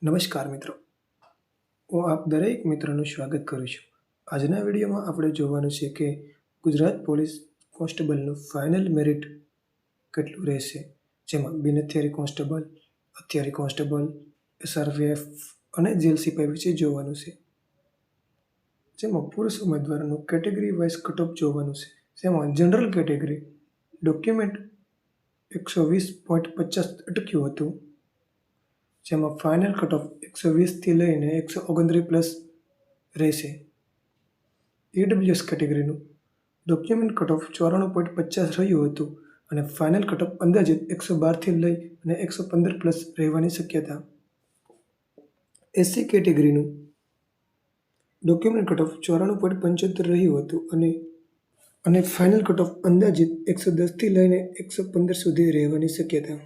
નમસ્કાર મિત્રો, હું આપ દરેક મિત્રોનું સ્વાગત કરું છું. આજના વિડીયોમાં આપણે જોવાનું છે કે ગુજરાત પોલીસ કોન્સ્ટેબલનું ફાઇનલ મેરિટ કેટલું રહેશે, જેમાં બિન હથિયારી કોન્સ્ટેબલ, હથિયારી કોન્સ્ટેબલ, SRPF અને જેલ સિપાઈ વિશે જોવાનું છે. જેમાં પુરુષ ઉમેદવારોનું કેટેગરી વાઇઝ કટઓફ જોવાનું છે. જેમાં જનરલ કેટેગરી ડોક્યુમેન્ટ 120.50 અટક્યું હતું, જેમાં ફાઇનલ કટઓફ 120થી લઈને 129+ રહેશે. EWS કેટેગરીનું ડોક્યુમેન્ટ કટઓફ 94.50 રહ્યું હતું અને ફાઇનલ કટઓફ અંદાજિત 112થી લઈ અને 115+ રહેવાની શક્યતા. SC કેટેગરીનું ડોક્યુમેન્ટ કટઓફ 94.75 રહ્યું હતું અને ફાઇનલ કટઓફ અંદાજિત 110થી લઈને 115 સુધી રહેવાની શક્યતા.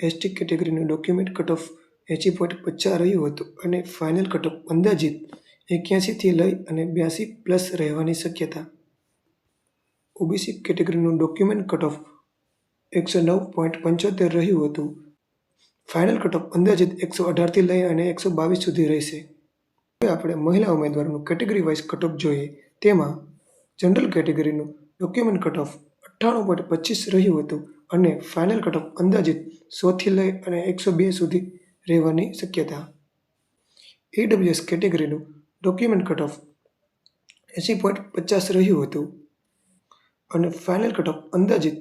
ST કેટેગરીનું ડોક્યુમેન્ટ કટઓફ 80.50 રહ્યું હતું અને ફાઇનલ કટઓફ અંદાજિત 81થી લઈ અને 82+ રહેવાની શક્યતા. OBC કેટેગરીનું ડોક્યુમેન્ટ કટઓફ 109.75 રહ્યું હતું. ફાઇનલ કટઓફ અંદાજિત 118થી લઈ અને 122 સુધી રહેશે. હવે આપણે મહિલા ઉમેદવારોનું કેટેગરી વાઇઝ કટઓફ જોઈએ. તેમાં જનરલ કેટેગરીનું ડોક્યુમેન્ટ કટઓફ 98.25 રહ્યું હતું અને ફાઇનલ કટઓફ અંદાજિત 100થી લઈ અને 102 સુધી રહેવાની શક્યતા. EWS કેટેગરીનું ડોક્યુમેન્ટ કટઓફ 80.50 રહ્યું હતું અને ફાઇનલ કટઓફ અંદાજિત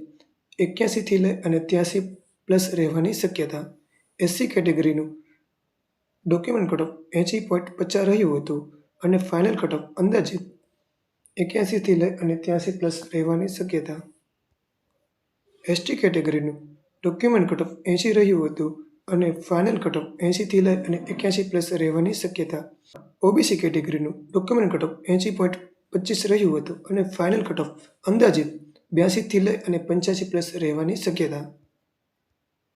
81થી લઈ અને 83+ રહેવાની શક્યતા. SC કેટેગરીનું ડોક્યુમેન્ટ કટઓફ 80.50 રહ્યું હતું અને ફાઇનલ કટઓફ અંદાજિત 81થી લઈ અને 83+ રહેવાની શક્યતા. ST કેટેગરીનું ડોક્યુમેન્ટ કટઓફ 80 રહ્યું હતું અને ફાઇનલ કટઓફ 80થી લઈ અને 81+ રહેવાની શક્યતા. OBC કેટેગરીનું ડોક્યુમેન્ટ કટઓફ 80.25 રહ્યું હતું અને ફાઇનલ કટઓફ અંદાજિત 82થી લઈ અને 85+ રહેવાની શક્યતા.